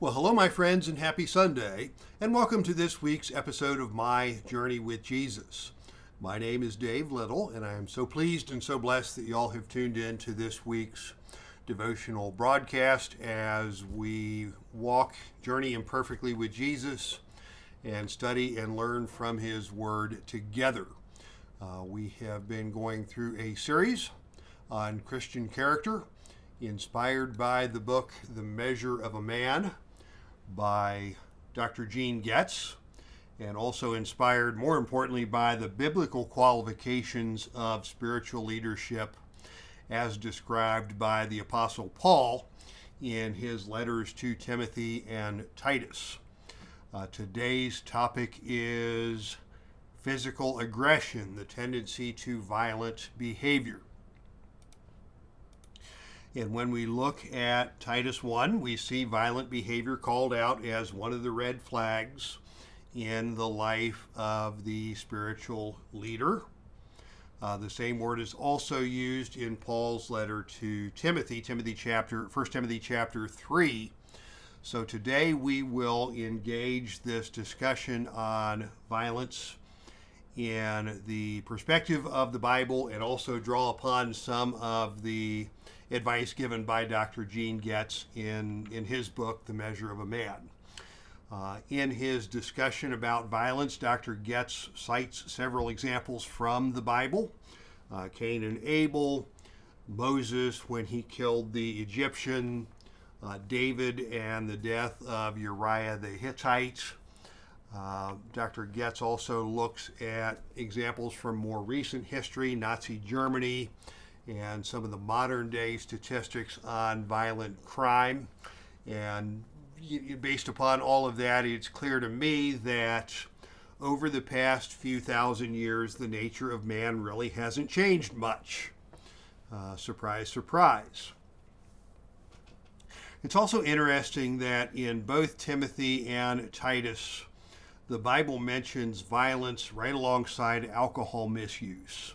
Well, hello, my friends, and happy Sunday, and welcome to this week's episode of My Journey with Jesus. My name is Dave Little, and I am so pleased and so blessed that you all have tuned in to this week's devotional broadcast as we journey imperfectly with Jesus, and study and learn from His Word together. We have been going through a series on Christian character, inspired by the book The Measure of a Man by Dr. Gene Getz, and also inspired, more importantly, by the biblical qualifications of spiritual leadership as described by the Apostle Paul in his letters to Timothy and Titus. Today's topic is physical aggression, the tendency to violent behavior. And when we look at Titus 1, we see violent behavior called out as one of the red flags in the life of the spiritual leader. The same word is also used in Paul's letter to Timothy, 1 Timothy chapter 3. So today we will engage this discussion on violence in the perspective of the Bible, and also draw upon some of the advice given by Dr. Gene Getz in his book, The Measure of a Man. In his discussion about violence, Dr. Getz cites several examples from the Bible. Cain and Abel, Moses when he killed the Egyptian, David and the death of Uriah the Hittite. Dr. Getz also looks at examples from more recent history, Nazi Germany, and some of the modern day statistics on violent crime. And based upon all of that, it's clear to me that over the past few thousand years, the nature of man really hasn't changed much. Surprise, surprise. It's also interesting that in both Timothy and Titus, the Bible mentions violence right alongside alcohol misuse.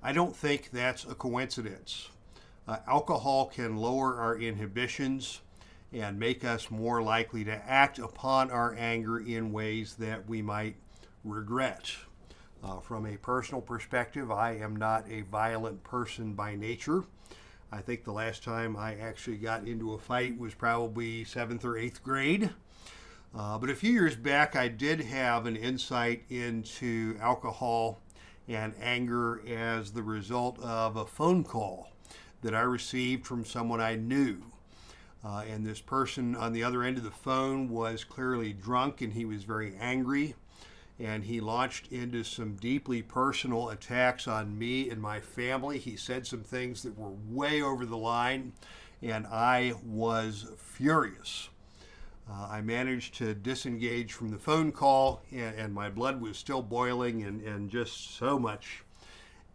I don't think that's a coincidence. Alcohol can lower our inhibitions and make us more likely to act upon our anger in ways that we might regret. From a personal perspective, I am not a violent person by nature. I think the last time I actually got into a fight was probably 7th or 8th grade. But a few years back, I did have an insight into alcohol and anger as the result of a phone call that I received from someone I knew. And this person on the other end of the phone was clearly drunk, and he was very angry. And he launched into some deeply personal attacks on me and my family. He said some things that were way over the line, and I was furious. I managed to disengage from the phone call, and my blood was still boiling, and just so much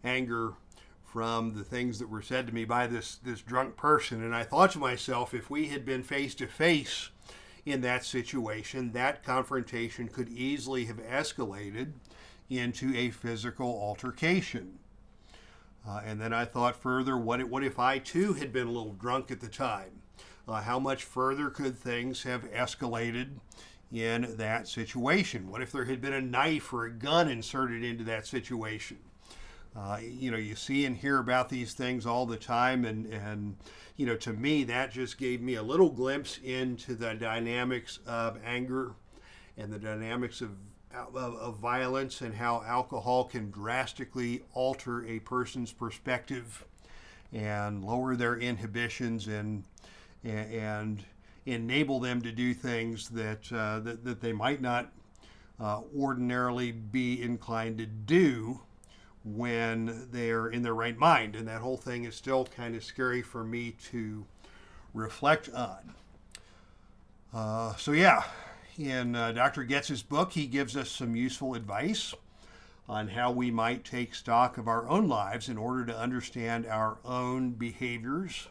anger from the things that were said to me by this drunk person. And I thought to myself, if we had been face to face in that situation, that confrontation could easily have escalated into a physical altercation. And then I thought further, what if I too had been a little drunk at the time? How much further could things have escalated in that situation? What if there had been a knife or a gun inserted into that situation? You see and hear about these things all the time, and to me, that just gave me a little glimpse into the dynamics of anger and the dynamics of violence, and how alcohol can drastically alter a person's perspective and lower their inhibitions and enable them to do things that they might not ordinarily be inclined to do when they're in their right mind. And that whole thing is still kind of scary for me to reflect on. In Dr. Getz's book, he gives us some useful advice on how we might take stock of our own lives in order to understand our own behaviors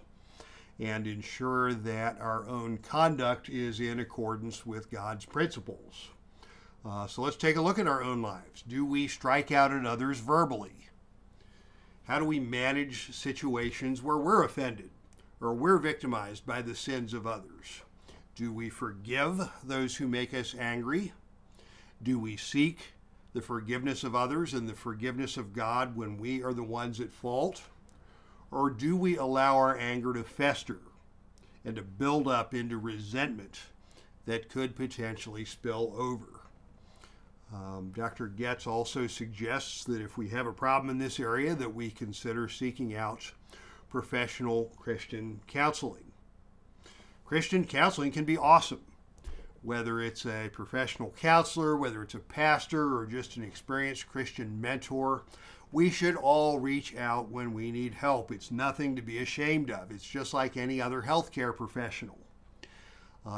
and ensure that our own conduct is in accordance with God's principles. So let's take a look at our own lives. Do we strike out at others verbally? How do we manage situations where we're offended or we're victimized by the sins of others? Do we forgive those who make us angry? Do we seek the forgiveness of others and the forgiveness of God when we are the ones at fault? Or do we allow our anger to fester and to build up into resentment that could potentially spill over? Dr. Getz also suggests that if we have a problem in this area, that we consider seeking out professional Christian counseling. Christian counseling can be awesome, whether it's a professional counselor, whether it's a pastor, or just an experienced Christian mentor. We should all reach out when we need help. It's nothing to be ashamed of. It's just like any other healthcare professional.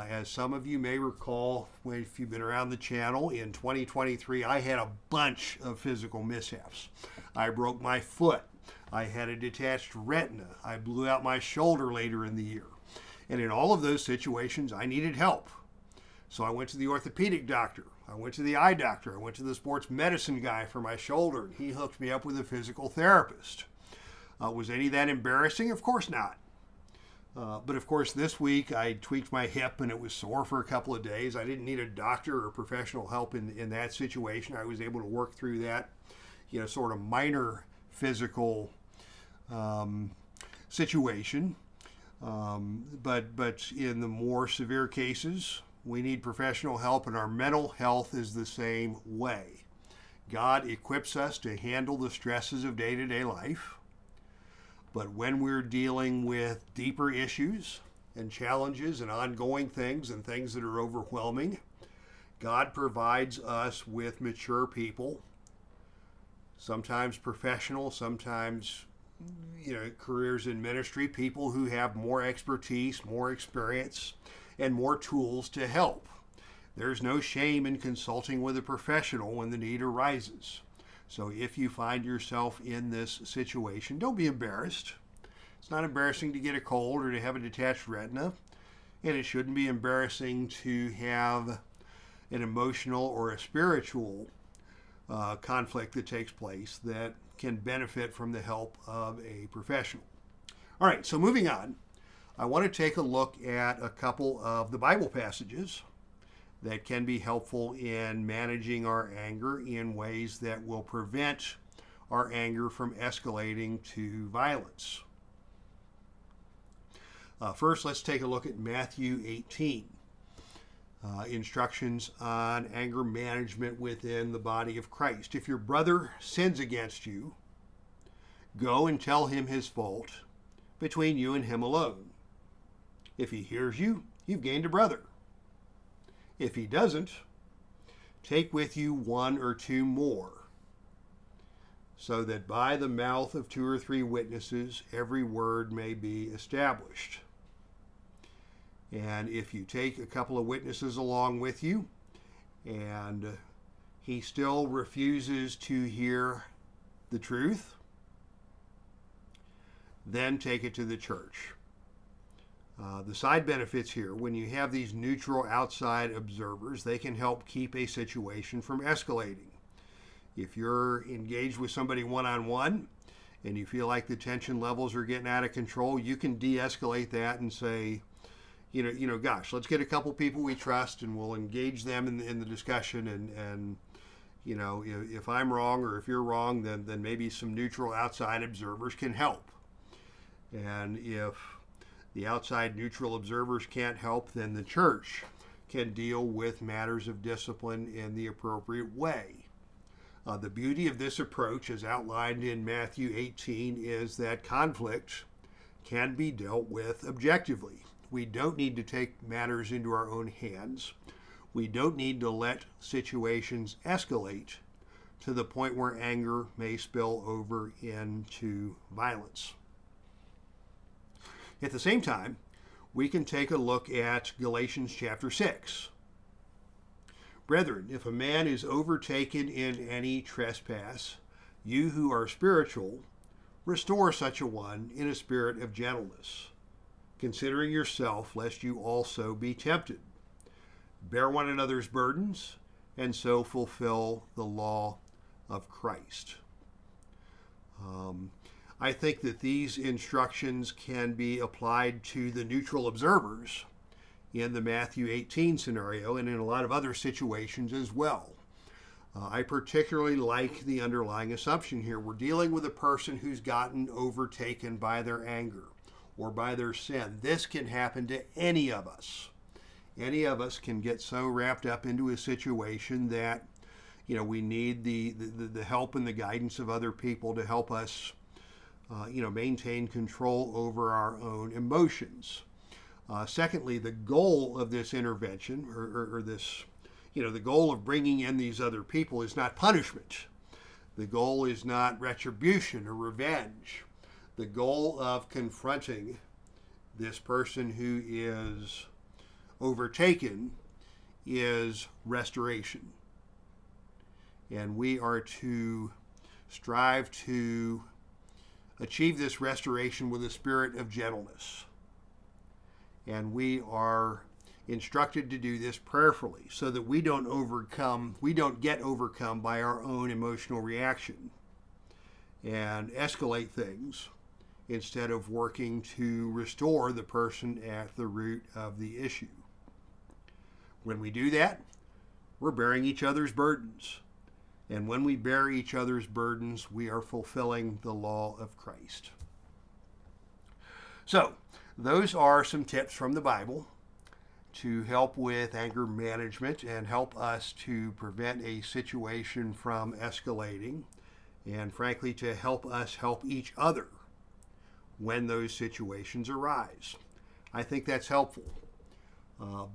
As some of you may recall, if you've been around the channel, in 2023, I had a bunch of physical mishaps. I broke my foot. I had a detached retina. I blew out my shoulder later in the year. And in all of those situations, I needed help. So I went to the orthopedic doctor. I went to the eye doctor. I went to the sports medicine guy for my shoulder. And he hooked me up with a physical therapist. Was any of that embarrassing? Of course not. But of course, this week I tweaked my hip and it was sore for a couple of days. I didn't need a doctor or professional help in that situation. I was able to work through that, sort of minor physical situation. But in the more severe cases, we need professional help, and our mental health is the same way. God equips us to handle the stresses of day-to-day life. But when we're dealing with deeper issues and challenges and ongoing things and things that are overwhelming, God provides us with mature people, sometimes professional, sometimes careers in ministry, people who have more expertise, more experience, and more tools to help. There's no shame in consulting with a professional when the need arises. So if you find yourself in this situation, don't be embarrassed. It's not embarrassing to get a cold or to have a detached retina, and it shouldn't be embarrassing to have an emotional or a spiritual conflict that takes place that can benefit from the help of a professional. All right, so moving on, I want to take a look at a couple of the Bible passages that can be helpful in managing our anger in ways that will prevent our anger from escalating to violence. First, let's take a look at Matthew 18. Instructions on anger management within the body of Christ. If your brother sins against you, go and tell him his fault between you and him alone. If he hears you, you've gained a brother. If he doesn't, take with you one or two more, so that by the mouth of 2 or 3 witnesses every word may be established. And if you take a couple of witnesses along with you, and he still refuses to hear the truth, then take it to the church. The side benefits here, when you have these neutral outside observers, they can help keep a situation from escalating. If you're engaged with somebody one-on-one and you feel like the tension levels are getting out of control, you can de-escalate that and say, gosh, let's get a couple people we trust and we'll engage them in the discussion. And if I'm wrong or if you're wrong, then maybe some neutral outside observers can help. And if the outside neutral observers can't help, then the church can deal with matters of discipline in the appropriate way. The beauty of this approach, as outlined in Matthew 18, is that conflict can be dealt with objectively. We don't need to take matters into our own hands. We don't need to let situations escalate to the point where anger may spill over into violence. At the same time, we can take a look at Galatians chapter 6. Brethren, if a man is overtaken in any trespass, you who are spiritual, restore such a one in a spirit of gentleness, considering yourself, lest you also be tempted. Bear one another's burdens, and so fulfill the law of Christ. I think that these instructions can be applied to the neutral observers in the Matthew 18 scenario and in a lot of other situations as well. I particularly like the underlying assumption here. We're dealing with a person who's gotten overtaken by their anger or by their sin. This can happen to any of us. Any of us can get so wrapped up into a situation that, we need the help and the guidance of other people to help us, maintain control over our own emotions. Secondly, the goal of this intervention or this the goal of bringing in these other people is not punishment. The goal is not retribution or revenge. The goal of confronting this person who is overtaken is restoration. And we are to strive to achieve this restoration with a spirit of gentleness. And we are instructed to do this prayerfully so that we don't get overcome by our own emotional reaction and escalate things instead of working to restore the person at the root of the issue. When we do that, we're bearing each other's burdens. And when we bear each other's burdens, we are fulfilling the law of Christ. So, those are some tips from the Bible to help with anger management and help us to prevent a situation from escalating, and frankly to help us help each other when those situations arise. I think that's helpful.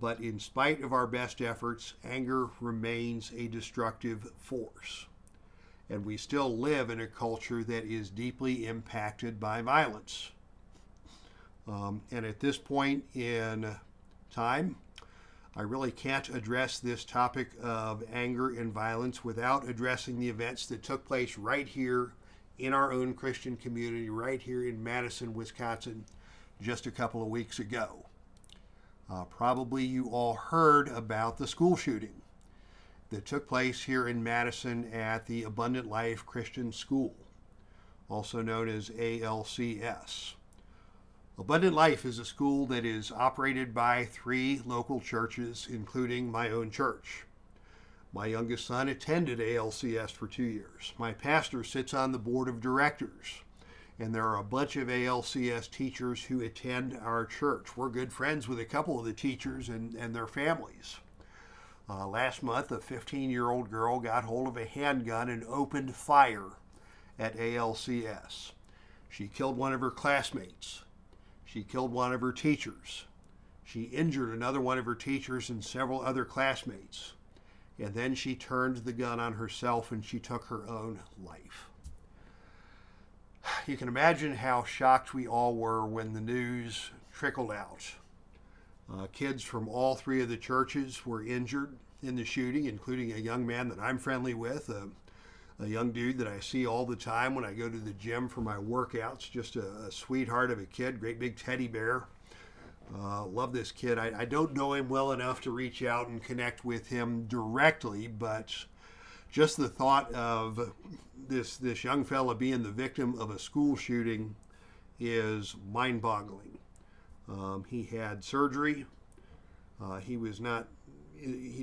But in spite of our best efforts, anger remains a destructive force. And we still live in a culture that is deeply impacted by violence. And at this point in time, I really can't address this topic of anger and violence without addressing the events that took place right here in our own Christian community, right here in Madison, Wisconsin, just a couple of weeks ago. Probably you all heard about the school shooting that took place here in Madison at the Abundant Life Christian School, also known as ALCS. Abundant Life is a school that is operated by 3 local churches, including my own church. My youngest son attended ALCS for 2 years. My pastor sits on the board of directors, and there are a bunch of ALCS teachers who attend our church. We're good friends with a couple of the teachers and their families. Last month, a 15-year-old girl got hold of a handgun and opened fire at ALCS. She killed one of her classmates. She killed one of her teachers. She injured another one of her teachers and several other classmates. And then she turned the gun on herself and she took her own life. You can imagine how shocked we all were when the news trickled out. Kids from all 3 of the churches were injured in the shooting, including a young man that I'm friendly with, a young dude that I see all the time when I go to the gym for my workouts, just a sweetheart of a kid, great big teddy bear. Love this kid. I don't know him well enough to reach out and connect with him directly, but just the thought of this young fella being the victim of a school shooting is mind-boggling. He had surgery. He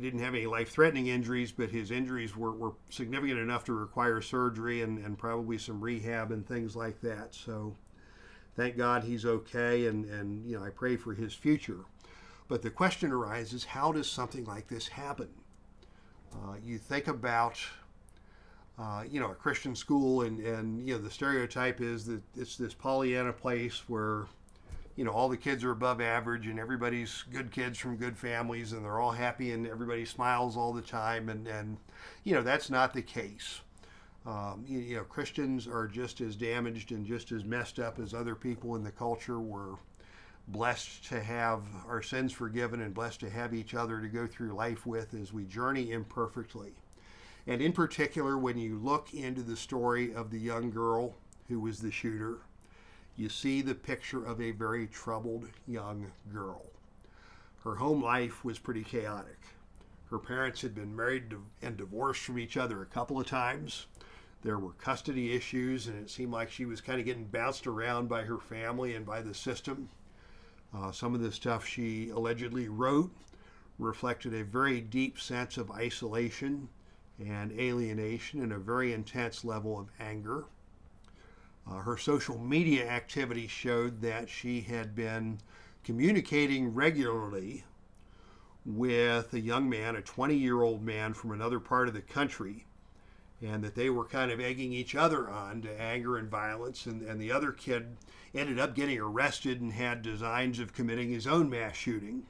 didn't have any life-threatening injuries, but his injuries were significant enough to require surgery and probably some rehab and things like that. So thank God he's okay, and I pray for his future. But the question arises, how does something like this happen? You think about a Christian school, and the stereotype is that it's this Pollyanna place where all the kids are above average and everybody's good kids from good families and they're all happy and everybody smiles all the time, and that's not the case. Christians are just as damaged and just as messed up as other people in the culture. We're blessed to have our sins forgiven and blessed to have each other to go through life with as we journey imperfectly. And in particular, when you look into the story of the young girl who was the shooter, you see the picture of a very troubled young girl. Her home life was pretty chaotic. Her parents had been married and divorced from each other a couple of times. There were custody issues, and it seemed like she was kind of getting bounced around by her family and by the system. Some of the stuff she allegedly wrote reflected a very deep sense of isolation and alienation and a very intense level of anger. Her social media activity showed that she had been communicating regularly with a young man, a 20-year-old man from another part of the country, and that they were kind of egging each other on to anger and violence. And the other kid ended up getting arrested and had designs of committing his own mass shooting.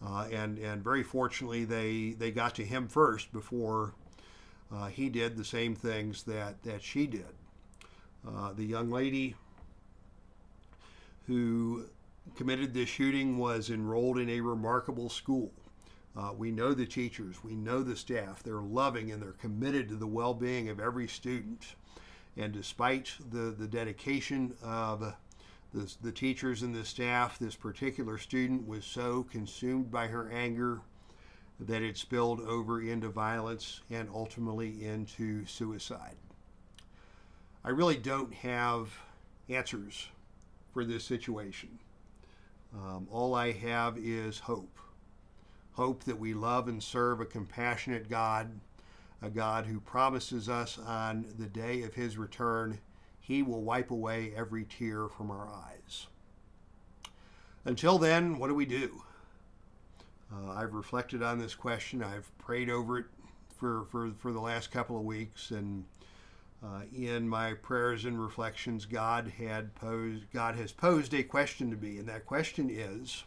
And very fortunately, they got to him first before he did the same things that she did. The young lady who committed this shooting was enrolled in a remarkable school. We know the teachers, we know the staff. They're loving and they're committed to the well-being of every student. And despite the dedication of the teachers and the staff, this particular student was so consumed by her anger that it spilled over into violence and ultimately into suicide. I really don't have answers for this situation. All I have is hope. Hope that we love and serve a compassionate God, a God who promises us on the day of his return, he will wipe away every tear from our eyes. Until then, what do? I've reflected on this question. I've prayed over it for the last couple of weeks, and in my prayers and reflections, God has posed a question to me, and that question is,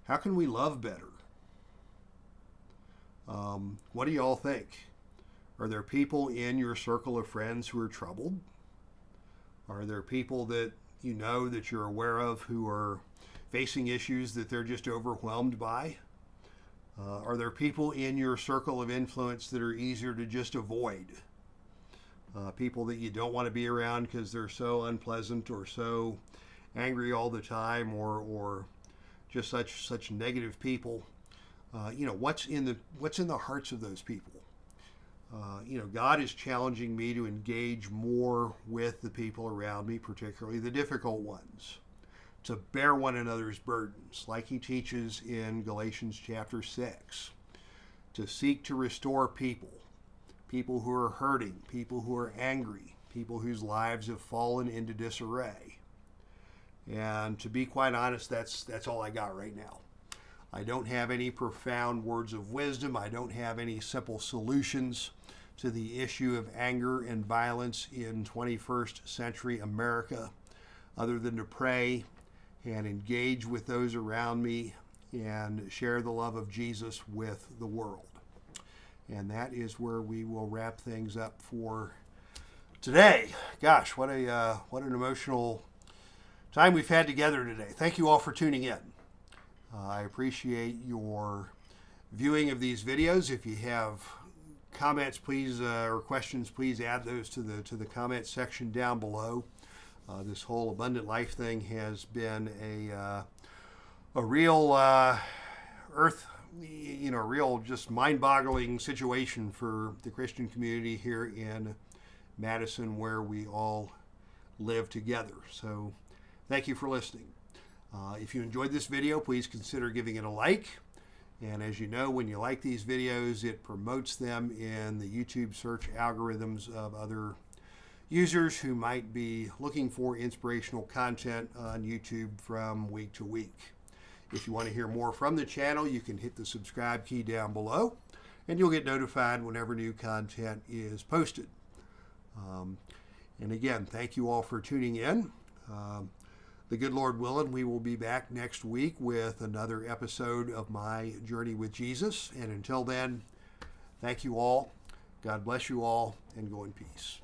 how can we love better? What do you all think? Are there people in your circle of friends who are troubled? Are there people that you know that you're aware of who are facing issues that they're just overwhelmed by? Are there people in your circle of influence that are easier to just avoid? People that you don't want to be around because they're so unpleasant or so angry all the time, or just such negative people. What's in the hearts of those people? God is challenging me to engage more with the people around me, particularly the difficult ones, to bear one another's burdens, like he teaches in Galatians chapter 6, to seek to restore people who are hurting, people who are angry, people whose lives have fallen into disarray. And to be quite honest, that's all I got right now. I don't have any profound words of wisdom. I don't have any simple solutions to the issue of anger and violence in 21st century America, other than to pray and engage with those around me and share the love of Jesus with the world. And that is where we will wrap things up for today. Gosh, what an emotional time we've had together today. Thank you all for tuning in. I appreciate your viewing of these videos. If you have comments, please, or questions, please add those to the comment section down below. This whole abundant life thing has been a real real just mind-boggling situation for the Christian community here in Madison, where we all live together. So, thank you for listening. If you enjoyed this video, please consider giving it a like. And as you know, when you like these videos, it promotes them in the YouTube search algorithms of other users who might be looking for inspirational content on YouTube from week to week. If you want to hear more from the channel, you can hit the subscribe key down below, and you'll get notified whenever new content is posted. And again, thank you all for tuning in. The good Lord willing, we will be back next week with another episode of my journey with Jesus. And until then, thank you all. God bless you all, and go in peace.